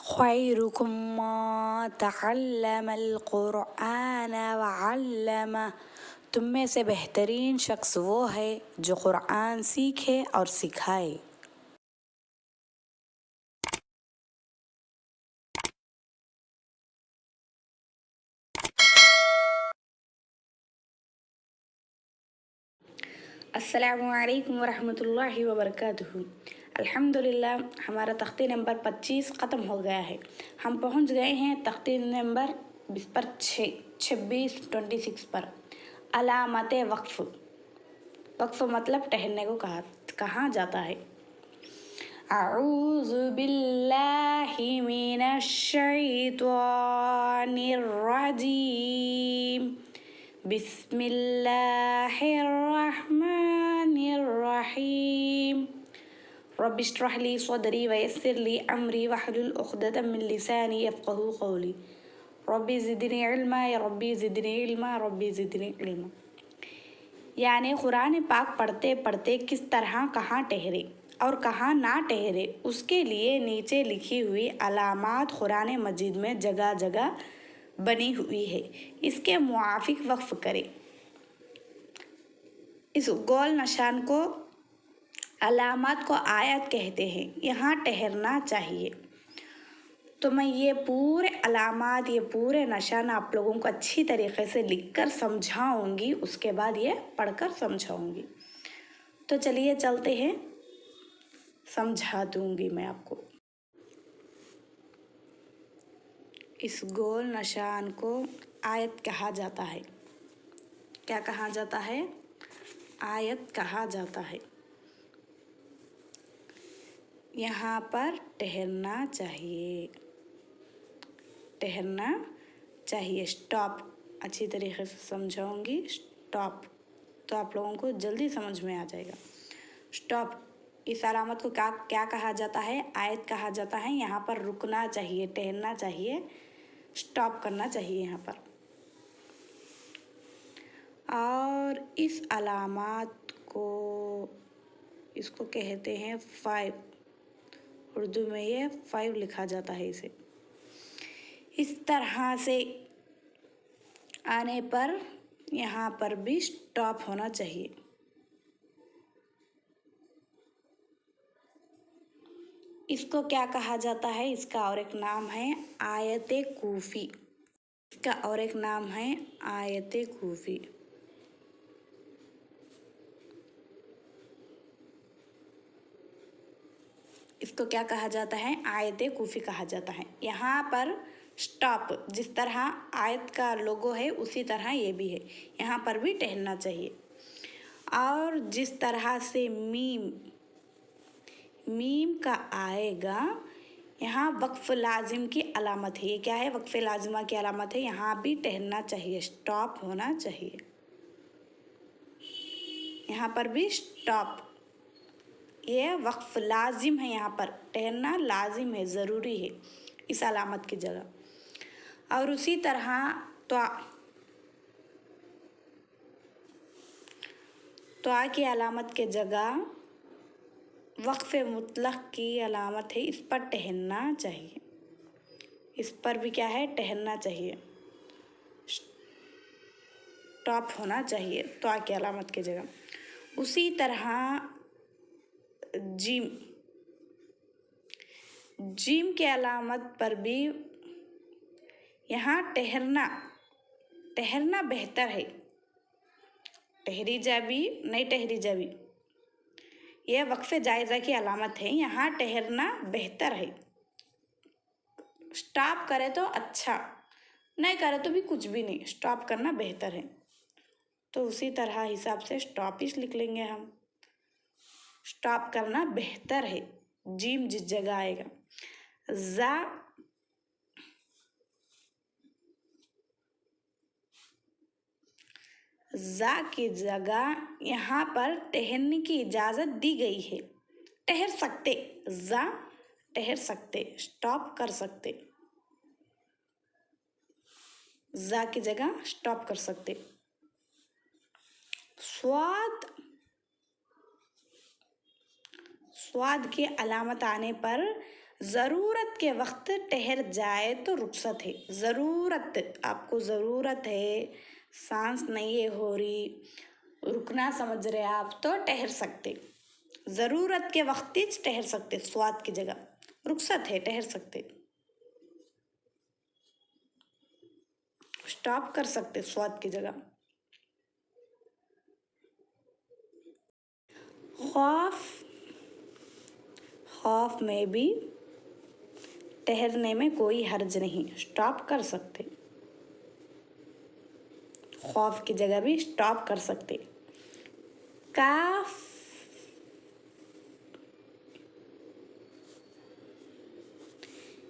खैरुकुम मा तअल्लमल कुरआन वअल्लमा। तुम में से बेहतरीन शख्स वो है जो कुरान सीखे और सिखाए। अस्सलामुअलैकुम वरहमतुल्लाहि वबरकातुहू। अल्हम्दुलिल्लाह, हमारा तख्ती नंबर 25 ख़त्म हो गया है। हम पहुंच गए हैं तख्ती नंबर पर 26 पर। अलामत वक्फ़। वक्फ़ मतलब ठहरने को कहा जाता है। अऊज़ु बिल्लाहि मिनश शैतानिर रजीम। बिस्मिल्लाहिर्रहमानिर्रहीम। रब्बि इश्रह ली सदरी वयस्सिर ली अमरी वहलुल उक़दतम मिन लिसानी यफ़क़हू क़ौली। रब्बी ज़िदनी इल्मा या रब्बी ज़िदनी इल्मा रब्बी ज़िदनी इल्मा। यानी कुरान पाक पढ़ते पढ़ते किस तरह कहाँ ठहरे और कहाँ ना ठहरे, उसके लिए नीचे लिखी हुई अलामात कुरान मजीद में जगह जगह बनी हुई है। इसके मुआफिक वक्फ करें। इस गोल निशान को अलामात को आयत कहते हैं। यहाँ ठहरना चाहिए। तो मैं ये पूरे अलामात, ये पूरे निशान आप लोगों को अच्छी तरीके से लिखकर समझाऊंगी, उसके बाद ये पढ़कर समझाऊंगी। तो चलिए चलते हैं, समझा दूंगी मैं आपको। इस गोल निशान को आयत कहा जाता है। क्या कहा जाता है? आयत कहा जाता है। यहाँ पर ठहरना चाहिए, ठहरना चाहिए। स्टॉप अच्छी तरीके से समझाऊंगी। स्टॉप तो आप लोगों को जल्दी समझ में आ जाएगा। स्टॉप, इस अलामत को क्या कहा जाता है? आयत कहा जाता है। यहाँ पर रुकना चाहिए, ठहरना चाहिए, स्टॉप करना चाहिए यहाँ पर। और इस अलामत को, इसको कहते हैं 5। उर्दू में ये 5 लिखा जाता है इसे। इस तरह से आने पर यहाँ पर भी स्टॉप होना चाहिए। इसको क्या कहा जाता है? इसका और एक नाम है आयत कूफी। इसका और एक नाम है आयत कूफी। इसको क्या कहा जाता है? आयत कूफी कहा जाता है। यहाँ पर स्टॉप, जिस तरह आयत का लोगो है उसी तरह ये भी है। यहाँ पर भी ठहरना चाहिए। और जिस तरह से मीम का आएगा, यहाँ वक्फ लाजिम की अलामत है। ये क्या है? वक्फ लाजिमा की अलामत है। यहाँ भी ठहरना चाहिए, स्टॉप होना चाहिए। यहाँ पर भी स्टॉप, ये वक्फ लाजिम है। यहाँ पर ठहरना लाजिम है, ज़रूरी है इस अलामत की जगह। और उसी तरह त्वा की अलामत के जगह वक्फ मुतलक की अलामत है। इस पर ठहरना चाहिए। इस पर भी क्या है? ठहरना चाहिए, स्टॉप होना चाहिए त्वा की अलामत की जगह। उसी तरह जीम के अलामत पर भी यहाँ ठहरना बेहतर है। ठहरी जा भी नहीं ठहरी जा भी, यह वक्फ़े जायज़ा की अलामत है। यहाँ ठहरना बेहतर है। स्टॉप करे तो अच्छा, नहीं करे तो भी कुछ भी नहीं, स्टॉप करना बेहतर है। तो उसी तरह हिसाब से स्टॉपिश लिख लेंगे हम। स्टॉप करना बेहतर है। जीम जिस जगह आएगा, जा की जगह यहाँ पर ठहरने की इजाज़त दी गई है। ठहर सकते, जा ठहर सकते, स्टॉप कर सकते। जा की जगह स्टॉप कर सकते। स्वाद की अलामत आने पर ज़रूरत के वक्त ठहर जाए तो रुखसत है। ज़रूरत, आपको ज़रूरत है, सांस नहीं है हो रही, रुकना समझ रहे आप तो ठहर सकते। ज़रूरत के वक्त ही ठहर सकते, स्वाद की जगह रुखसत है, ठहर सकते, स्टॉप कर सकते स्वाद की जगह। खौफ, खौफ में भी ठहरने में कोई हर्ज नहीं, स्टॉप कर सकते, खौफ की जगह भी स्टॉप कर सकते। काफ,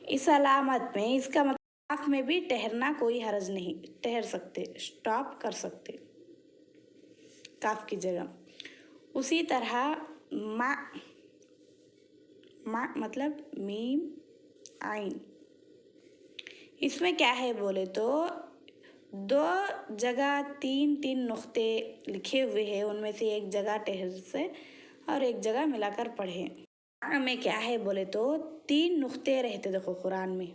इस अलामत में इसका मतलब काफ में भी ठहरना कोई हर्ज नहीं, ठहर सकते, स्टॉप कर सकते काफ की जगह। उसी तरह मा, मा मतलब मीम आइन, इसमें क्या है बोले तो दो जगह तीन तीन नुक्ते लिखे हुए हैं, उनमें से एक जगह ठहर से और एक जगह मिलाकर पढ़े। में क्या है बोले तो तीन नुक्ते रहते, देखो कुरान में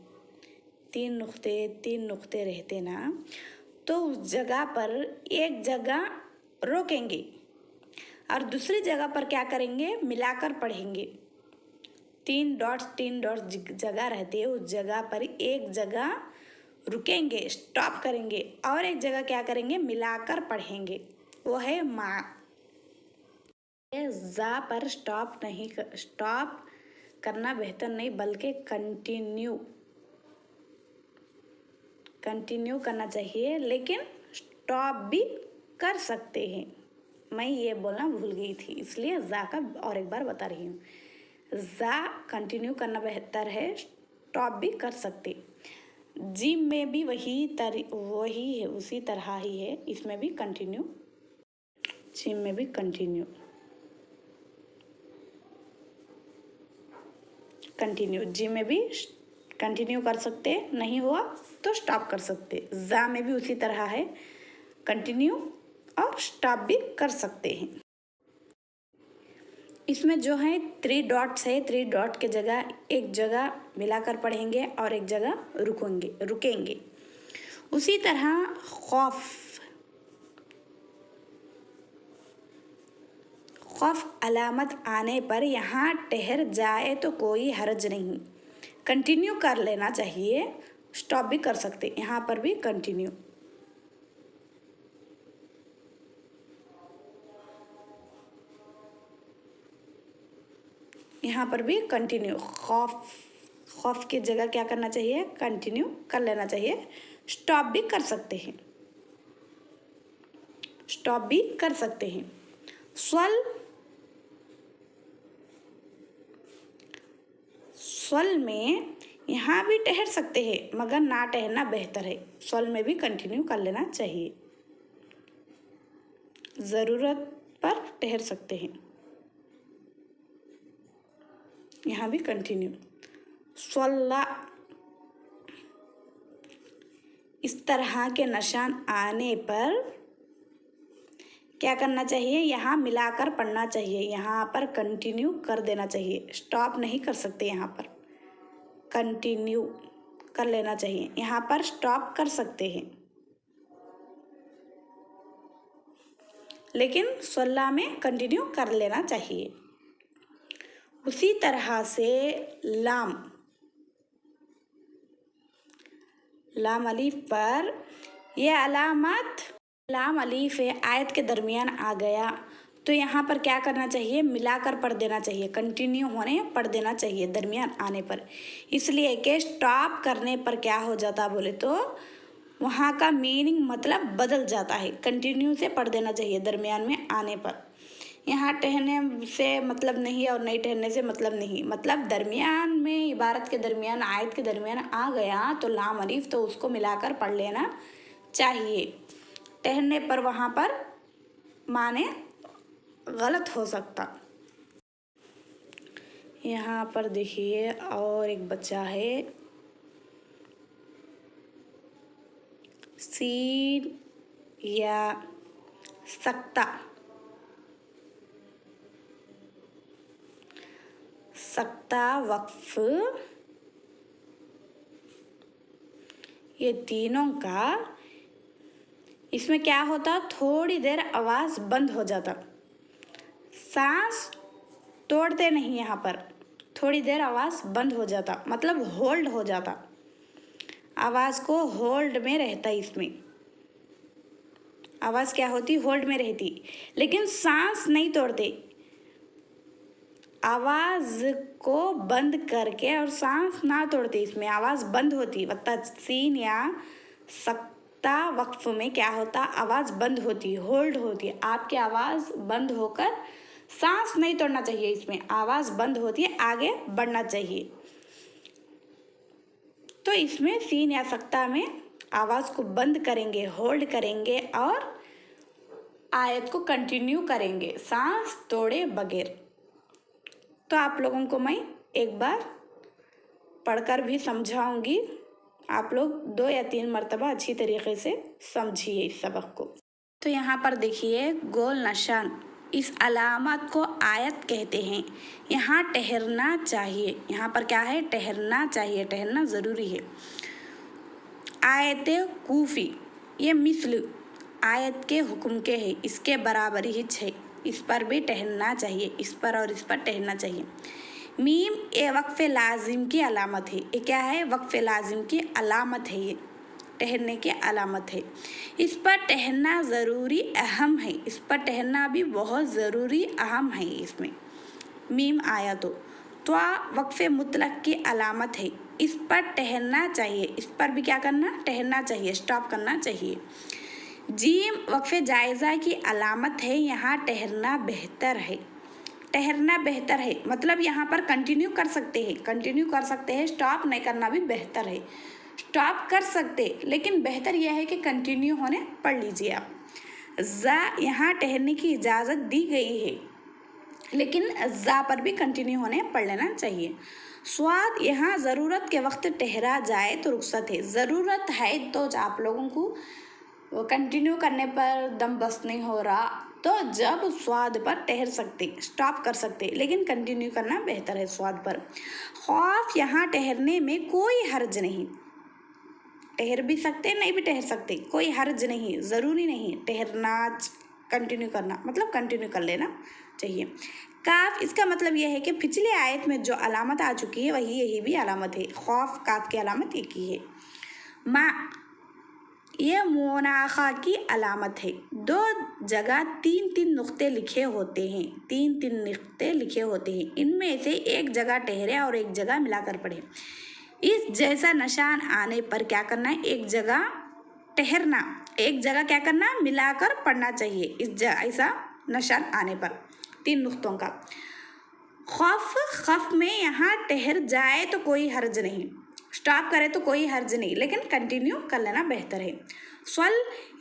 तीन नुक्ते रहते ना, तो उस जगह पर एक जगह रोकेंगे और दूसरी जगह पर क्या करेंगे, मिलाकर पढ़ेंगे। तीन डॉट्स जगह रहती है, उस जगह पर एक जगह रुकेंगे, स्टॉप करेंगे और एक जगह क्या करेंगे, मिलाकर पढ़ेंगे, वो है माँ। जा पर स्टॉप नहीं स्टॉप करना बेहतर नहीं, बल्कि कंटिन्यू करना चाहिए, लेकिन स्टॉप भी कर सकते हैं। मैं ये बोलना भूल गई थी, इसलिए जा का और एक बार बता रही हूँ। जा कंटिन्यू करना बेहतर है, स्टॉप भी कर सकते। जिम में भी वही है, उसी तरह ही है, इसमें भी कंटिन्यू, जिम में भी कंटिन्यू जिम में भी कंटिन्यू कर सकते, नहीं हुआ तो स्टॉप कर सकते। जा में भी उसी तरह है, कंटिन्यू और स्टॉप भी कर सकते हैं। इसमें जो है 3 डॉट्स है, 3 डॉट के जगह एक जगह मिलाकर पढ़ेंगे और एक जगह रुकेंगे। उसी तरह खौफ अलामत आने पर यहाँ ठहर जाए तो कोई हर्ज नहीं, कंटिन्यू कर लेना चाहिए, स्टॉप भी कर सकते, यहाँ पर भी कंटिन्यू। यहाँ पर भी कंटिन्यू, खौफ की जगह क्या करना चाहिए, कंटिन्यू कर लेना चाहिए, स्टॉप भी कर सकते हैं, स्टॉप भी कर सकते हैं। स्वस्थ में यहाँ भी ठहर सकते हैं, मगर ना ठहरना बेहतर है, स्वस्थ में भी कंटिन्यू कर लेना चाहिए, ज़रूरत पर ठहर सकते हैं, यहाँ भी कंटिन्यू। स्वल्ला, इस तरह के निशान आने पर क्या करना चाहिए, यहाँ मिलाकर पढ़ना चाहिए, यहाँ पर कंटिन्यू कर देना चाहिए, स्टॉप नहीं कर सकते, यहाँ पर कंटिन्यू कर लेना चाहिए, यहाँ पर स्टॉप कर सकते हैं, लेकिन स्वल्ला में कंटिन्यू कर लेना चाहिए। उसी तरह से लाम अलीफ पर यह अलामत, लाम अलीफ है, आयत के दरमियान आ गया तो यहाँ पर क्या करना चाहिए, मिलाकर पढ़ देना चाहिए, कंटिन्यू होने पढ़ देना चाहिए दरमियान आने पर। इसलिए कि स्टॉप करने पर क्या हो जाता बोले तो वहाँ का मीनिंग मतलब बदल जाता है, कंटिन्यू से पढ़ देना चाहिए दरमियान में आने पर। यहाँ ठहरने से मतलब नहीं और नहीं ठहरने से मतलब नहीं, मतलब दरमियान में, इबारत के दरमियान, आयत के दरमियान आ गया तो लाम अलीफ तो उसको मिलाकर पढ़ लेना चाहिए, ठहरने पर वहाँ पर माने गलत हो सकता। यहाँ पर देखिए और एक बच्चा है, सीन या सकता, सक्ता, वक्फ, ये तीनों का इसमें क्या होता, थोड़ी देर आवाज़ बंद हो जाता, सांस तोड़ते नहीं, यहाँ पर थोड़ी देर आवाज़ बंद हो जाता, मतलब होल्ड हो जाता, आवाज़ को होल्ड में रहता, इसमें आवाज़ क्या होती, होल्ड में रहती, लेकिन सांस नहीं तोड़ते, आवाज़ को बंद करके और सांस ना तोड़ते, इसमें आवाज़ बंद होती। वत्ता सीन या सक्ता वक्फ में क्या होता, आवाज़ बंद होती, होल्ड होती, आपकी आवाज़ बंद होकर सांस नहीं तोड़ना चाहिए, इसमें आवाज़ बंद होती है, आगे बढ़ना चाहिए। तो इसमें सीन या सक्ता में आवाज़ को बंद करेंगे, होल्ड करेंगे और आयत को कंटिन्यू करेंगे सांस तोड़े बगैर। तो आप लोगों को मैं एक बार पढ़कर भी समझाऊंगी, आप लोग 2 या 3 मरतबा अच्छी तरीके से समझिए इस सबक को। तो यहाँ पर देखिए गोल निशान, इस अलामत को आयत कहते हैं। यहाँ ठहरना चाहिए, यहाँ पर क्या है, ठहरना चाहिए, ठहरना ज़रूरी है। आयत कूफी, ये मिसल आयत के हुक्म के है, इसके बराबर ही है, इस पर भी ठहरना चाहिए, इस पर और इस पर ठहरना चाहिए। मीम ये वक्फ लाजिम की अलामत है, ये क्या है, वक्फ लाजिम की अलामत है, ये ठहरने की अलामत है, इस पर ठहरना ज़रूरी अहम है, इस पर ठहरना भी बहुत ज़रूरी अहम है। इसमें मीम आया तो वक्फ मुतलक की अलामत है, इस पर ठहरना चाहिए, इस पर भी क्या करना, ठहरना चाहिए, स्टॉप करना चाहिए। जीम वक्फ जायज़ा की अलामत है, यहाँ ठहरना बेहतर है, ठहरना बेहतर है, मतलब यहाँ पर कंटिन्यू कर सकते हैं, कंटिन्यू कर सकते हैं, स्टॉप नहीं करना भी बेहतर है, स्टॉप कर सकते, लेकिन बेहतर यह है कि कंटिन्यू होने पढ़ लीजिए आप। जा यहाँ ठहरने की इजाज़त दी गई है, लेकिन जा पर भी कंटिन्यू होने पढ़ लेना चाहिए। स्वाद यहाँ ज़रूरत के वक्त ठहरा जाए तो रुख्सत है, ज़रूरत है तो आप लोगों को कंटिन्यू करने पर दम बस नहीं हो रहा तो जब स्वाद पर ठहर सकते, स्टॉप कर सकते, लेकिन कंटिन्यू करना बेहतर है स्वाद पर। खौफ यहाँ ठहरने में कोई हर्ज नहीं, ठहर भी सकते नहीं भी ठहर सकते, कोई हर्ज नहीं, ज़रूरी नहीं ठहरना, कंटिन्यू करना, मतलब कंटिन्यू कर लेना चाहिए। काफ, इसका मतलब यह है कि पिछले आयत में जो अलामत आ चुकी है वही यही भी अलामत है, खौफ काफ की अलामत एक ही है। माँ, यह मुनाखा की अलामत है, 2 जगह 3-3 नुक्ते लिखे होते हैं, 3-3 नुक्ते लिखे होते हैं, इनमें से एक जगह ठहरे और एक जगह मिलाकर पढ़े। इस जैसा निशान आने पर क्या करना है, एक जगह ठहरना, एक जगह क्या करना, मिलाकर पढ़ना चाहिए, इस ऐसा निशान आने पर 3 नुक्तों का। खफ में यहाँ ठहर जाए तो कोई हर्ज नहीं, स्टॉप करे तो कोई हर्ज नहीं, लेकिन कंटिन्यू कर लेना बेहतर है। स्वल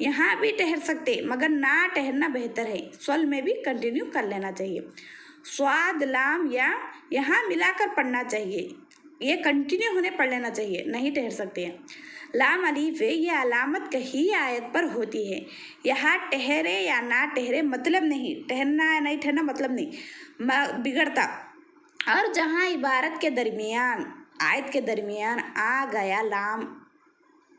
यहाँ भी ठहर सकते मगर ना ठहरना बेहतर है, स्वल में भी कंटिन्यू कर लेना चाहिए। स्वाद लाम या यहाँ मिलाकर पढ़ना चाहिए, ये कंटिन्यू होने पढ़ लेना चाहिए, नहीं ठहर सकते हैं। लाम अलीफ है, ये अलामत कहीं आयत पर होती है, यहाँ ठहरे या ना ठहरे मतलब नहीं, ठहरना या नहीं ठहरना मतलब नहीं बिगड़ता। और जहाँ इबारत के दरमियान, आयत के दरमियान आ गया लाम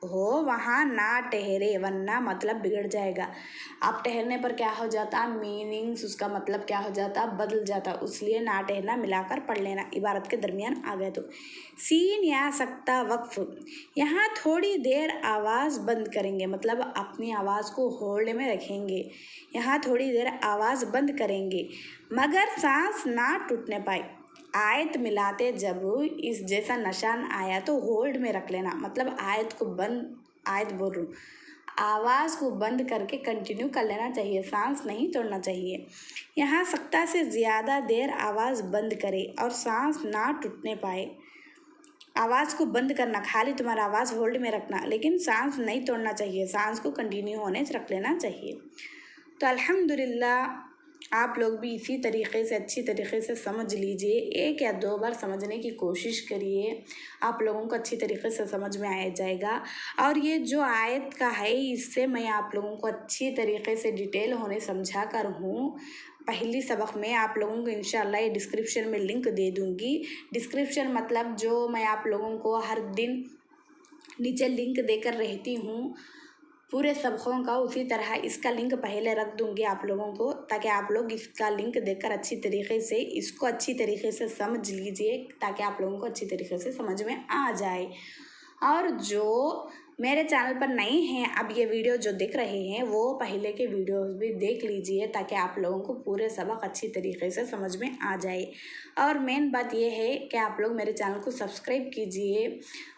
हो वहाँ ना ठहरे, वरना मतलब बिगड़ जाएगा। आप ठहरने पर क्या हो जाता, मीनिंग्स उसका मतलब क्या हो जाता, बदल जाता, इसलिए ना ठहरना मिलाकर पढ़ लेना, इबारत के दरमियान आ गए तो। सीन या सकता वक्फ, यहाँ थोड़ी देर आवाज़ बंद करेंगे, मतलब अपनी आवाज़ को होल्ड में रखेंगे, यहाँ थोड़ी देर आवाज़ बंद करेंगे मगर सांस ना टूटने पाए। आयत मिलाते जब इस जैसा निशान आया तो होल्ड में रख लेना, मतलब आयत बोल रही हूँ, आवाज़ को बंद करके कंटिन्यू कर लेना चाहिए, सांस नहीं तोड़ना चाहिए। यहाँ सकता से ज़्यादा देर आवाज़ बंद करे और सांस ना टूटने पाए। आवाज़ को बंद करना, खाली तुम्हारा आवाज़ होल्ड में रखना, लेकिन सांस नहीं तोड़ना चाहिए, सांस को कंटिन्यू होने से रख लेना चाहिए। तो अल्हम्दुलिल्लाह आप लोग भी इसी तरीक़े से अच्छी तरीक़े से समझ लीजिए, 1 या 2 बार समझने की कोशिश करिए, आप लोगों को अच्छी तरीक़े से समझ में आ जाएगा। और ये जो आयत का है इससे मैं आप लोगों को अच्छी तरीक़े से डिटेल होने समझा कर हूँ, पहली सबक में आप लोगों को इंशाल्लाह ये डिस्क्रिप्शन में लिंक दे दूँगी। डिस्क्रिप्शन मतलब जो मैं आप लोगों को हर दिन नीचे लिंक देकर रहती हूँ पूरे सबकों का, उसी तरह इसका लिंक पहले रख दूँगी आप लोगों को, ताकि आप लोग इसका लिंक देखकर अच्छी तरीके से इसको अच्छी तरीके से समझ लीजिए, ताकि आप लोगों को अच्छी तरीके से समझ में आ जाए। और जो मेरे चैनल पर नए हैं, अब ये वीडियो जो देख रहे हैं वो पहले के वीडियोस भी देख लीजिए, ताकि आप लोगों को पूरे सबक अच्छी तरीके से समझ में आ जाए। और मेन बात ये है कि आप लोग मेरे चैनल को सब्सक्राइब कीजिए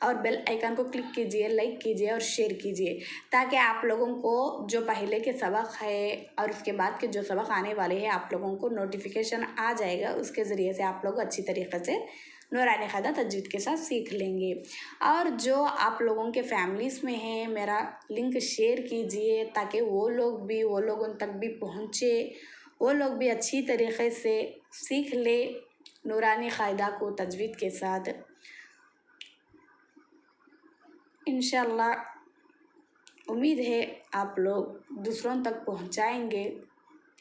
और बेल आइकन को क्लिक कीजिए, लाइक कीजिए और शेयर कीजिए, ताकि आप लोगों को जो पहले के सबक है और उसके बाद के जो सबक आने वाले हैं आप लोगों को नोटिफिकेशन आ जाएगा। उसके ज़रिए से आप लोग अच्छी तरीके से नूरानी क़ायदा तजवीद के साथ सीख लेंगे। और जो आप लोगों के फैमिलीज़ में हैं, मेरा लिंक शेयर कीजिए, ताकि वो लोगों तक भी पहुँचे, वो लोग भी अच्छी तरीके से सीख ले नूरानी क़ायदा को तजवीद के साथ। इंशाल्लाह उम्मीद है आप लोग दूसरों तक पहुँचाएंगे,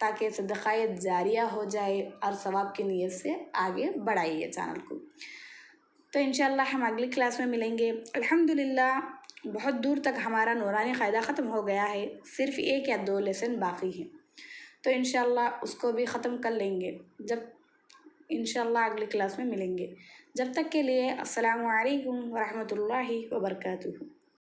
ताकि सदक़ाए जारिया हो जाए और सवाब की नीयत से आगे बढ़ाइए चैनल को। तो इंशाल्लाह हम अगली क्लास में मिलेंगे। अल्हम्दुलिल्लाह बहुत दूर तक हमारा नूरानी क़ायदा ख़त्म हो गया है, सिर्फ़ 1 या 2 लेसन बाकी हैं, तो इंशाल्लाह उसको भी ख़त्म कर लेंगे जब इंशाल्लाह अगली क्लास में मिलेंगे। जब तक के लिए अस्सलामु अलैकुम व रहमतुल्लाहि व बरकातुहू।